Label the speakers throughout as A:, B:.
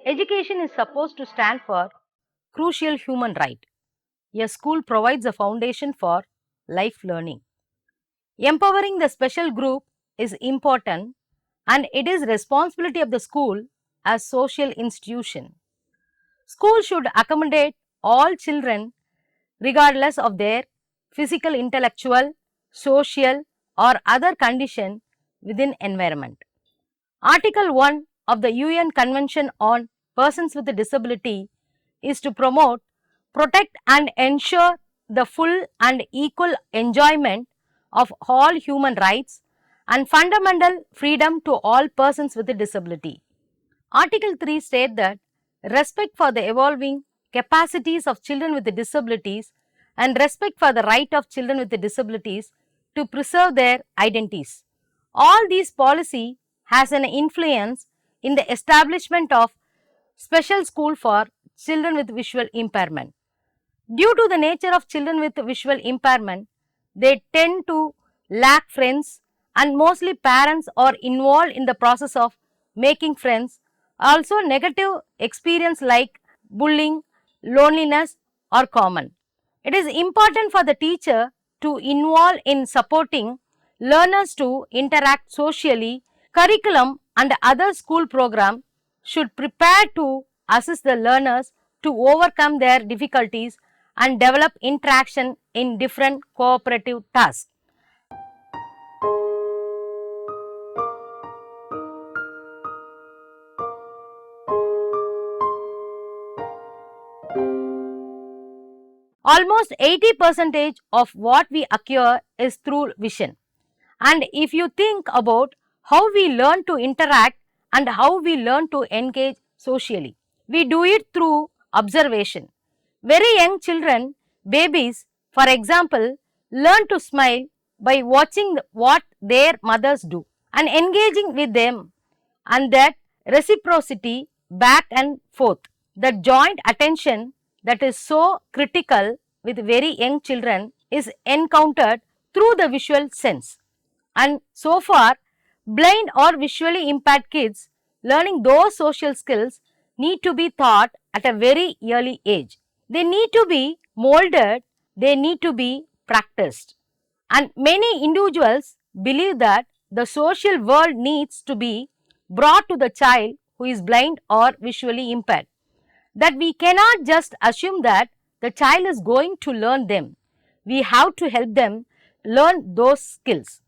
A: Education is supposed to stand for crucial human right. A school provides a foundation for life learning. Empowering the special group is important and it is responsibility of the school as social institution. School should accommodate all children regardless of their physical, intellectual, social or other condition within environment. Article 1 of the UN Convention on Persons with Disability is to promote, protect and ensure the full and equal enjoyment of all human rights and fundamental freedom to all persons with a disability. Article 3 states that respect for the evolving capacities of children with disabilities and respect for the right of children with disabilities to preserve their identities. All these policy has an influence in the establishment of special school for children with visual impairment. Due to the nature of children with visual impairment, they tend to lack friends and mostly parents are involved in the process of making friends. Also negative experience like bullying, loneliness are common. It is important for the teacher to involve in supporting learners to interact socially. Curriculum and other school program should prepare to assist the learners to overcome their difficulties and develop interaction in different cooperative tasks. Almost 80% of what we acquire is through vision. And if you think about how we learn to interact and how we learn to engage socially, we do it through observation. Very young children, babies, for example, learn to smile by watching what their mothers do and engaging with them, and that reciprocity back and forth, the joint attention that is so critical with very young children is encountered through the visual sense. And so far, blind or visually impaired kids learning those social skills need to be taught at a very early age. They need to be molded, they need to be practiced. And many individuals believe that the social world needs to be brought to the child who is blind or visually impaired. That we cannot just assume that the child is going to learn them. We have to help them learn those skills.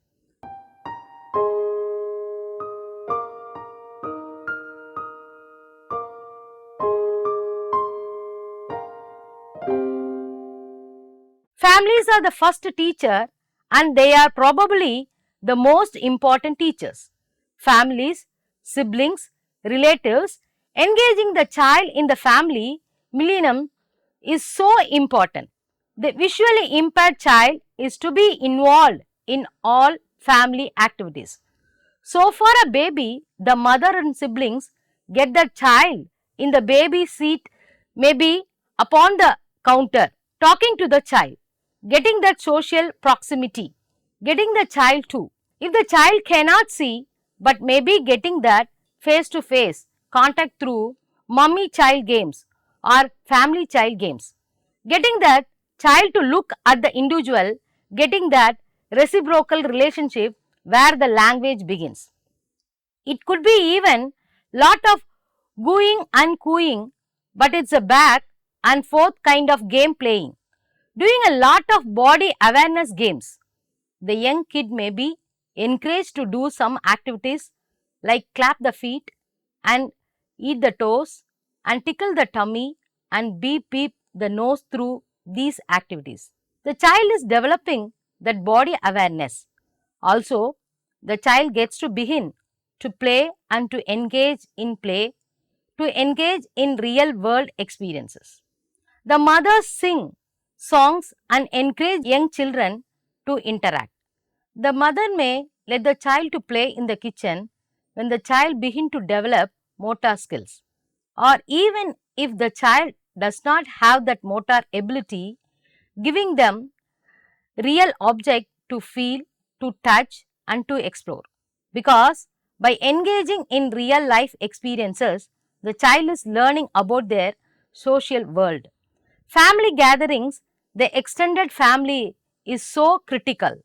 A: Families are the first teacher and they are probably the most important teachers. Families, siblings, relatives, engaging the child in the family millennium is so important. The visually impaired child is to be involved in all family activities. So for a baby, the mother and siblings get the child in the baby seat, maybe upon the counter, talking to the child, getting that social proximity, getting the child too. If the child cannot see, but maybe getting that face to face contact through mummy child games or family child games, getting that child to look at the individual, getting that reciprocal relationship where the language begins. It could be even lot of gooing and cooing, but it's a back and forth kind of game playing, doing a lot of body awareness games. The young kid may be encouraged to do some activities like clap the feet and eat the toes and tickle the tummy and beep beep the nose through these activities. The child is developing that body awareness. Also, the child gets to begin to play and to engage in play, to engage in real world experiences. The mothers sing songs and encourage young children to interact. The mother may let the child to play in the kitchen when the child begin to develop motor skills, or even if the child does not have that motor ability, giving them real object to feel, to touch and to explore. Because by engaging in real life experiences, the child is learning about their social world. Family gatherings, the extended family is so critical.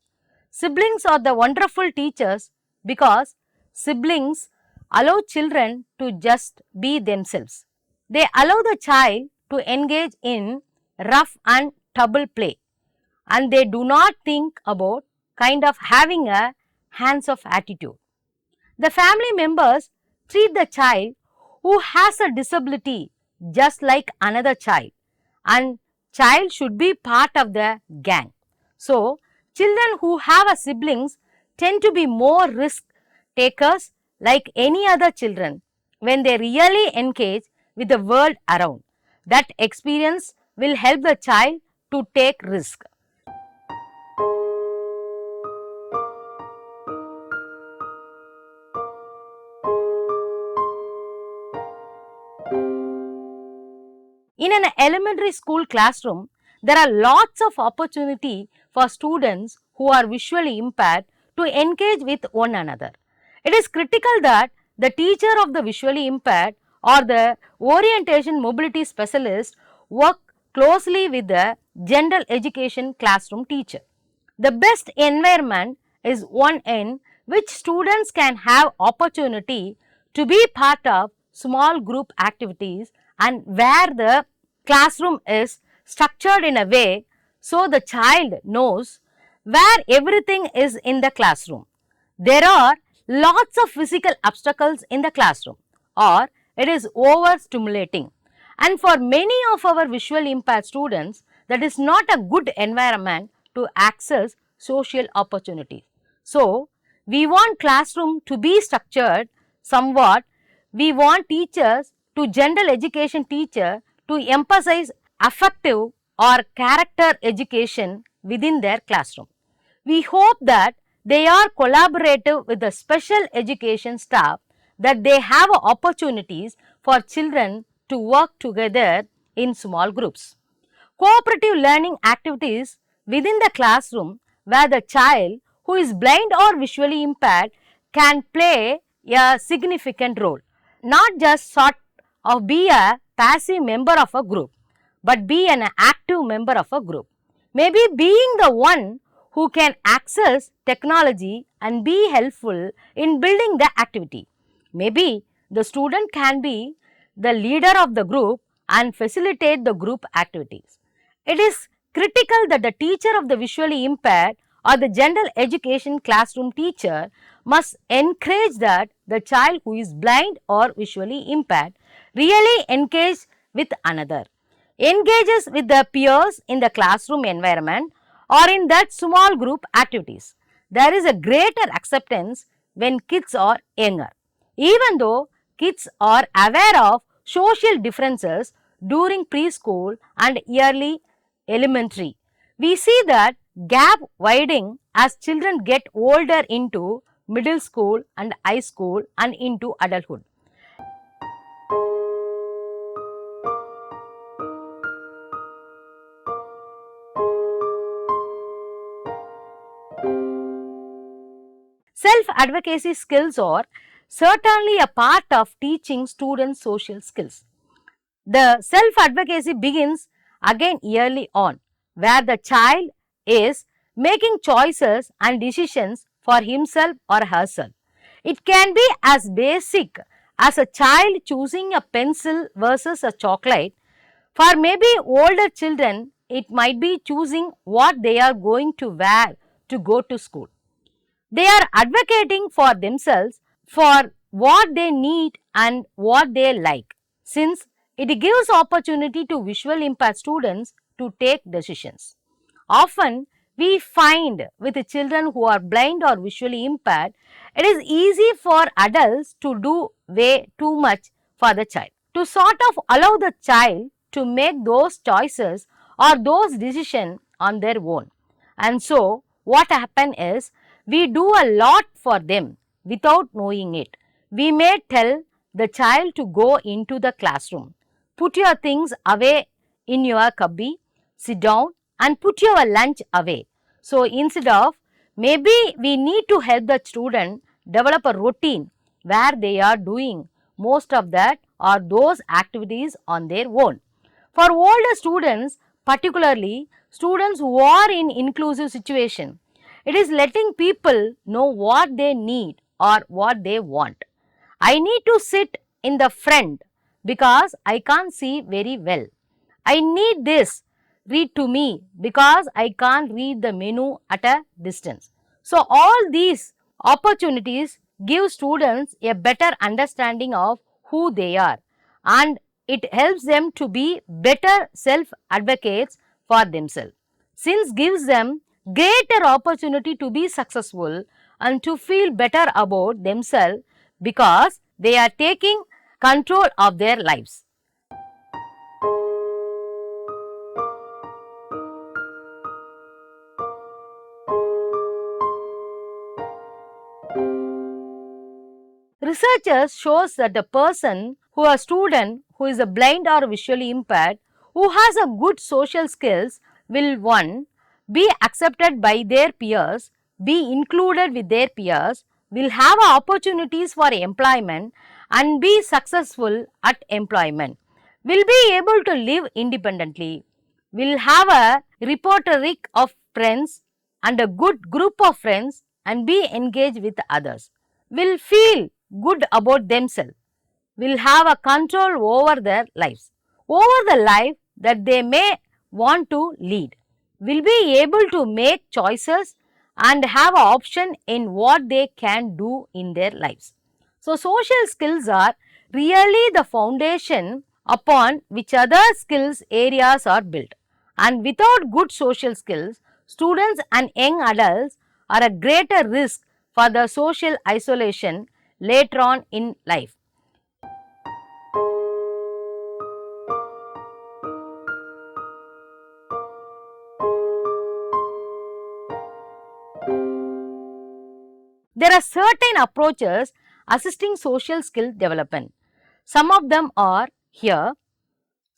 A: Siblings are the wonderful teachers because siblings allow children to just be themselves. They allow the child to engage in rough and tumble play, and they do not think about kind of having a hands off attitude. The family members treat the child who has a disability just like another child, and child should be part of the gang. So, children who have a siblings tend to be more risk takers like any other children when they really engage with the world around. That experience will help the child to take risk. In an elementary school classroom, there are lots of opportunity for students who are visually impaired to engage with one another. It is critical that the teacher of the visually impaired or the orientation mobility specialist work closely with the general education classroom teacher. The best environment is one in which students can have opportunity to be part of small group activities and where the classroom is structured in a way so the child knows where everything is in the classroom. There are lots of physical obstacles in the classroom or it is overstimulating, and for many of our visually impaired students that is not a good environment to access social opportunities. So, we want classroom to be structured somewhat. We want teachers to general education teacher to emphasize affective or character education within their classroom. We hope that they are collaborative with the special education staff, that they have opportunities for children to work together in small groups. Cooperative learning activities within the classroom where the child who is blind or visually impaired can play a significant role, not just sort of be a passive member of a group, but be an active member of a group. Maybe being the one who can access technology and be helpful in building the activity. Maybe the student can be the leader of the group and facilitate the group activities. It is critical that the teacher of the visually impaired or the general education classroom teacher must encourage that the child who is blind or visually impaired really engage with another, engages with the peers in the classroom environment or in that small group activities. There is a greater acceptance when kids are younger. Even though kids are aware of social differences during preschool and early elementary, we see that gap widening as children get older into middle school and high school and into adulthood. Self-advocacy skills are certainly a part of teaching students social skills. The self-advocacy begins again early on, where the child is making choices and decisions for himself or herself. It can be as basic as a child choosing a pencil versus a chocolate. For maybe older children, it might be choosing what they are going to wear to go to school. They are advocating for themselves for what they need and what they like, since it gives opportunity to visually impaired students to take decisions. Often, we find with the children who are blind or visually impaired, it is easy for adults to do way too much for the child, to sort of allow the child to make those choices or those decisions on their own. And so, what happens is, we do a lot for them without knowing it. We may tell the child to go into the classroom, put your things away in your cubby, sit down and put your lunch away. So, instead of, maybe we need to help the student develop a routine where they are doing most of that or those activities on their own. For older students, particularly students who are in inclusive situation, it is letting people know what they need or what they want. I need to sit in the front because I can't see very well. I need this read to me because I can't read the menu at a distance. So, all these opportunities give students a better understanding of who they are, and it helps them to be better self advocates for themselves. Since gives them greater opportunity to be successful and to feel better about themselves because they are taking control of their lives. Researchers shows that a person who a student who is a blind or visually impaired who has a good social skills will one be accepted by their peers, be included with their peers, will have opportunities for employment and be successful at employment, will be able to live independently, will have a repertoire of friends and a good group of friends and be engaged with others, will feel good about themselves, will have a control over their lives, over the life that they may want to lead, will be able to make choices and have an option in what they can do in their lives. So, social skills are really the foundation upon which other skills areas are built, and without good social skills, students and young adults are at greater risk for the social isolation later on in life. There are certain approaches assisting social skill development. Some of them are here.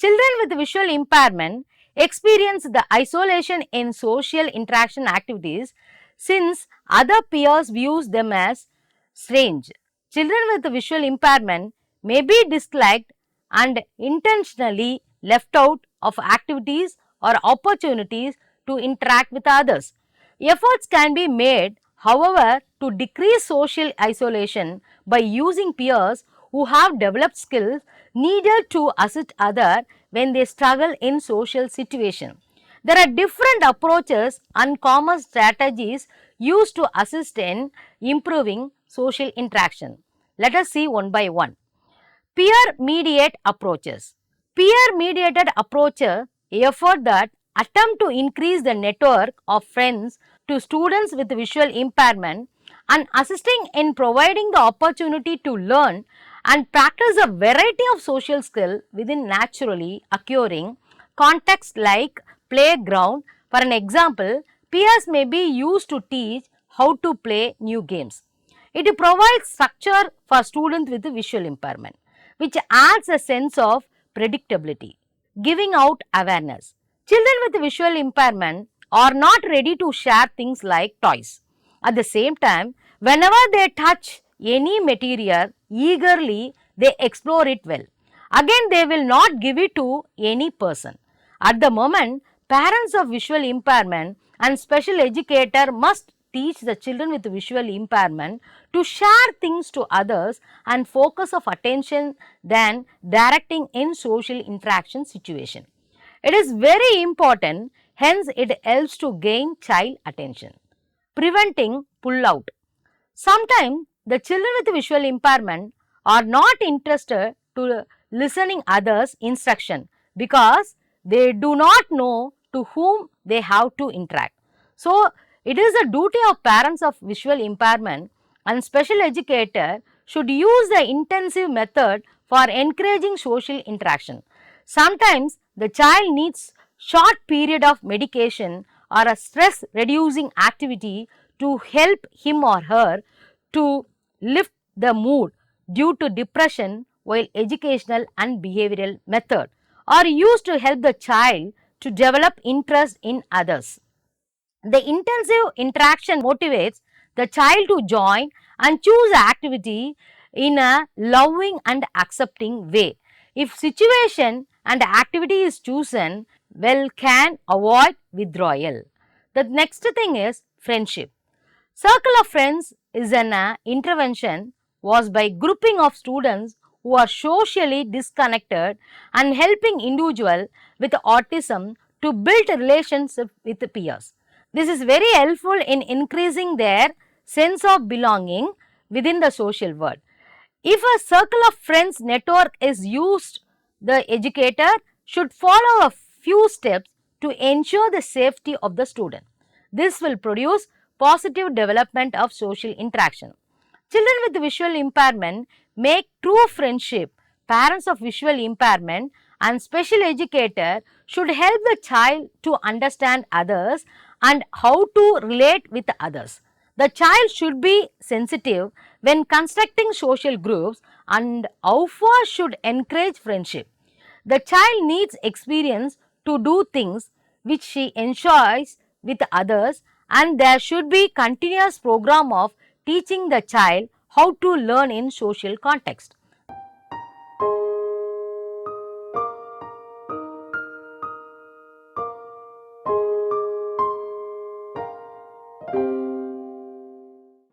A: Children with visual impairment experience the isolation in social interaction activities since other peers views them as strange. Children with visual impairment may be disliked and intentionally left out of activities or opportunities to interact with others. Efforts can be made, however, to decrease social isolation by using peers who have developed skills needed to assist others when they struggle in social situations. There are different approaches and common strategies used to assist in improving social interaction. Let us see one by one. Peer mediated approaches. Peer mediated approaches effort that attempt to increase the network of friends to students with visual impairment and assisting in providing the opportunity to learn and practice a variety of social skills within naturally occurring contexts like playground. For an example, peers may be used to teach how to play new games. It provides structure for students with visual impairment, which adds a sense of predictability. Giving out awareness. Children with visual impairment are not ready to share things like toys. At the same time, whenever they touch any material eagerly, they explore it well. Again, they will not give it to any person. At the moment, parents of visual impairment and special educator must teach the children with visual impairment to share things to others and focus of attention than directing in social interaction situation. It is very important, hence it helps to gain child attention. Preventing pull out. Sometimes the children with visual impairment are not interested to listening others instruction because they do not know to whom they have to interact. So, it is the duty of parents of visual impairment and special educator should use the intensive method for encouraging social interaction. Sometimes the child needs short period of medication or a stress reducing activity to help him or her to lift the mood due to depression, while educational and behavioral method are used to help the child to develop interest in others. The intensive interaction motivates the child to join and choose activity in a loving and accepting way. If situation and activity is chosen well, can avoid withdrawal. The next thing is friendship. Circle of friends is an intervention was by grouping of students who are socially disconnected and helping individual with autism to build relationship with peers. This is very helpful in increasing their sense of belonging within the social world. If a circle of friends network is used, the educator should follow a few steps to ensure the safety of the student. This will produce positive development of social interaction. Children with visual impairment make true friendship. Parents of visual impairment and special educator should help the child to understand others and how to relate with others. The child should be sensitive when constructing social groups and how far should encourage friendship. The child needs experience to do things which she enjoys with others, and there should be continuous program of teaching the child how to learn in social context.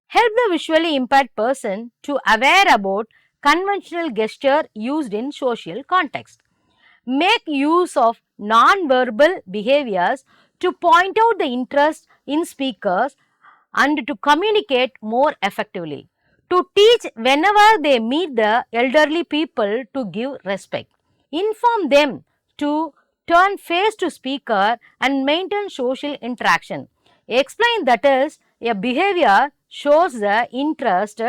A: Help the visually impaired person to aware about conventional gesture used in social context. Make use of non-verbal behaviors to point out the interest in speakers and to communicate more effectively. To teach whenever they meet the elderly people to give respect. Inform them to turn face to speaker and maintain social interaction. Explain that is a behavior shows the interest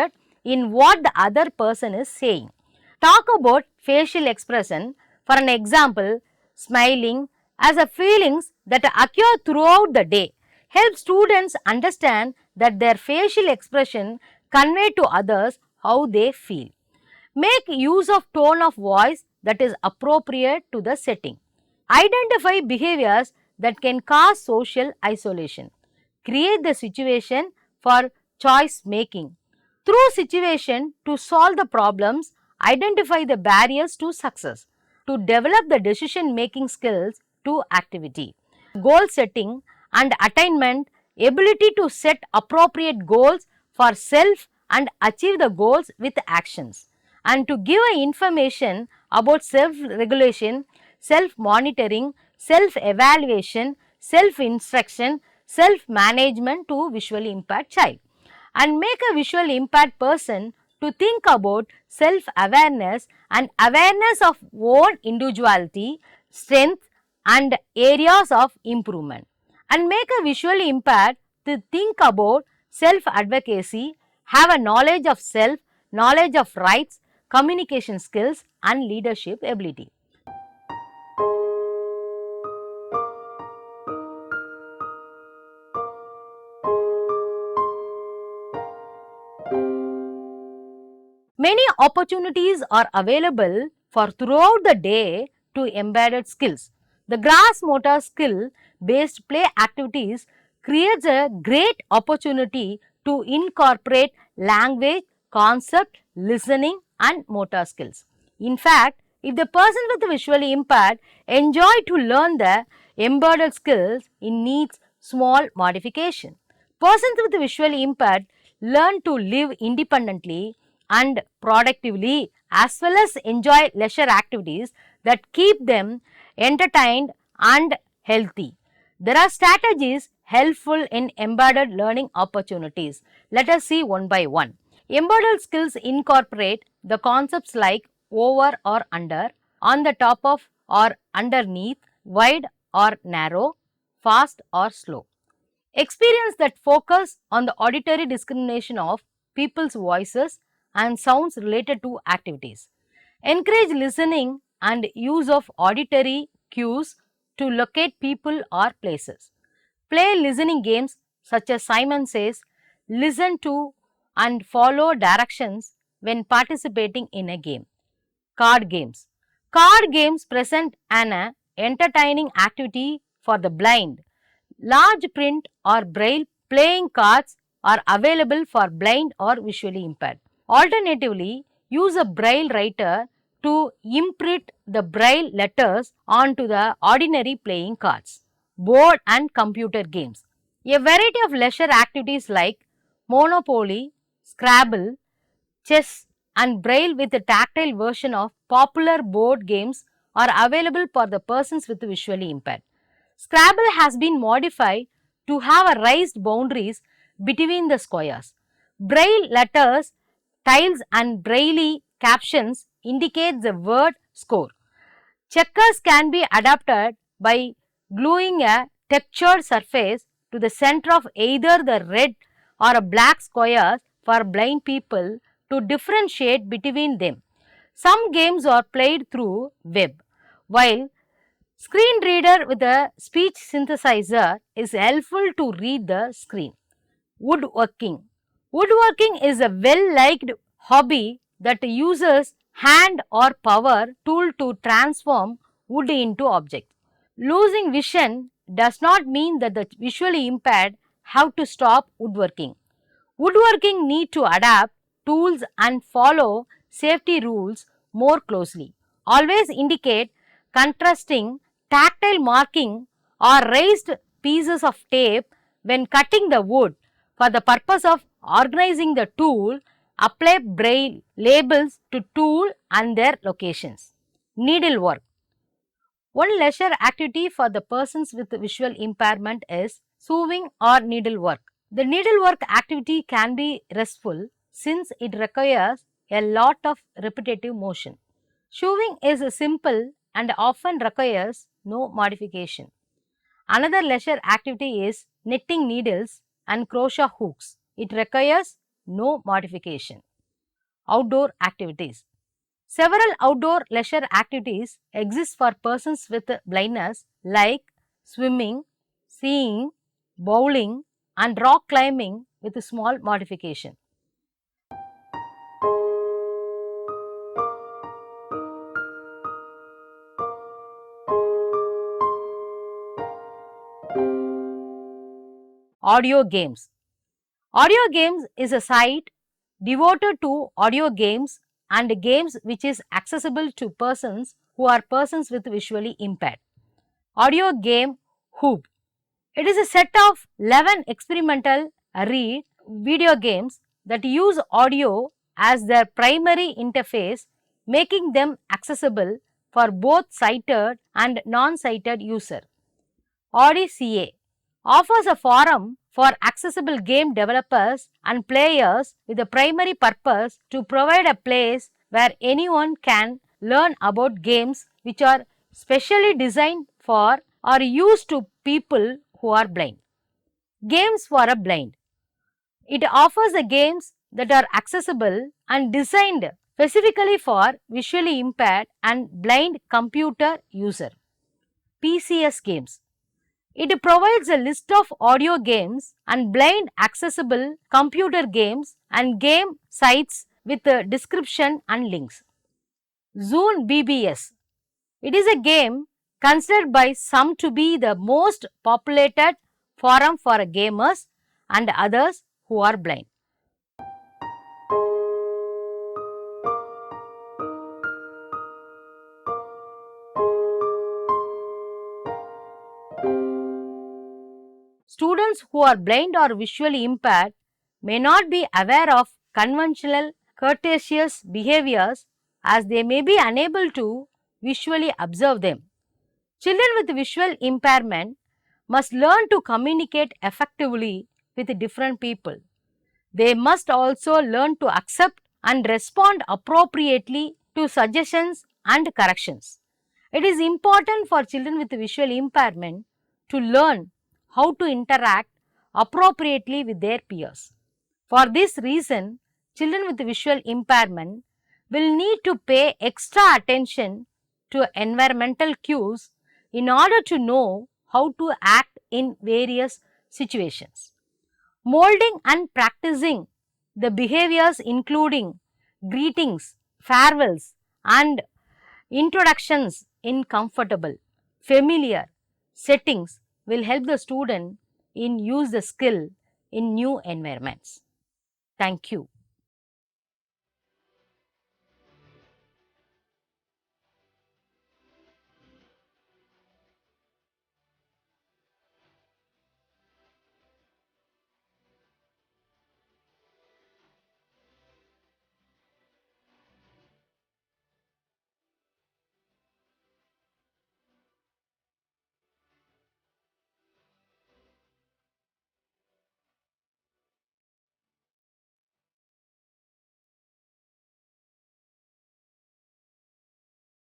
A: in what the other person is saying. Talk about facial expression. For an example, smiling as a feelings that occur throughout the day. Help students understand that their facial expression convey to others how they feel. Make use of tone of voice that is appropriate to the setting. Identify behaviors that can cause social isolation. Create the situation for choice making. Through situation to solve the problems, identify the barriers to success. To develop the decision making skills to activity. Goal setting and attainment, ability to set appropriate goals for self and achieve the goals with actions, and to give information about self-regulation, self-monitoring, self-evaluation, self-instruction, self-management to visually impaired child, and make a visually impaired person to think about self-awareness and awareness of own individuality, strength and areas of improvement, and make a visually impaired to think about self-advocacy, have a knowledge of self, knowledge of rights, communication skills and leadership ability. Many opportunities are available for throughout the day to embedded skills. The gross motor skill based play activities creates a great opportunity to incorporate language, concept, listening and motor skills. In fact, if the person with visually impaired enjoy to learn the embedded skills, it needs small modification. Persons with visually impaired learn to live independently and productively as well as enjoy leisure activities that keep them entertained and healthy. There are strategies helpful in embedded learning opportunities. Let us see one by one. Embedded skills incorporate the concepts like over or under, on the top of or underneath, wide or narrow, fast or slow. Experience that focus on the auditory discrimination of people's voices and sounds related to activities. Encourage listening and use of auditory cues to locate people or places. Play listening games such as Simon Says, listen to and follow directions when participating in a game. Card games. Card games present an entertaining activity for the blind. Large print or braille playing cards are available for blind or visually impaired. Alternatively, use a braille writer to imprint the braille letters onto the ordinary playing cards. Board and computer games. A variety of leisure activities like Monopoly, Scrabble, chess and braille with a tactile version of popular board games are available for the persons with visually impaired. Scrabble has been modified to have a raised boundaries between the squares. Braille letters, tiles and braille captions indicate the word score. Checkers can be adapted by gluing a textured surface to the center of either the red or a black squares for blind people to differentiate between them. Some games are played through web, while screen reader with a speech synthesizer is helpful to read the screen. Woodworking. Woodworking is a well-liked hobby that uses hand or power tool to transform wood into objects. Losing vision does not mean that the visually impaired have to stop woodworking. Woodworking need to adapt tools and follow safety rules more closely. Always indicate contrasting tactile marking or raised pieces of tape when cutting the wood. For the purpose of organizing the tool, apply braille labels to tool and their locations. Needlework. One leisure activity for the persons with visual impairment is sewing or needlework. The needlework activity can be restful since it requires a lot of repetitive motion. Sewing is simple and often requires no modification. Another leisure activity is knitting needles and crochet hooks. It requires no modification. Outdoor activities. Several outdoor leisure activities exist for persons with blindness like swimming, skiing, bowling and rock climbing with a small modification. Audio games. Audio games is a site devoted to audio games and games which is accessible to persons who are persons with visually impaired. Audio game Hoop. It is a set of 11 experimental read video games that use audio as their primary interface, making them accessible for both sighted and non-sighted user. Odyssey offers a forum for accessible game developers and players with a primary purpose to provide a place where anyone can learn about games which are specially designed for or used to people who are blind. Games for a blind. It offers the games that are accessible and designed specifically for visually impaired and blind computer user. PCS games. It provides a list of audio games and blind accessible computer games and game sites with a description and links. Zune BBS. It is a game considered by some to be the most populated forum for gamers and others who are blind. Students who are blind or visually impaired may not be aware of conventional courteous behaviors as they may be unable to visually observe them. Children with visual impairment must learn to communicate effectively with different people. They must also learn to accept and respond appropriately to suggestions and corrections. It is important for children with visual impairment to learn how to interact appropriately with their peers. For this reason, children with visual impairment will need to pay extra attention to environmental cues in order to know how to act in various situations. Molding and practicing the behaviors including greetings, farewells and introductions in comfortable, familiar settings will help the student in use the skill in new environments. Thank you.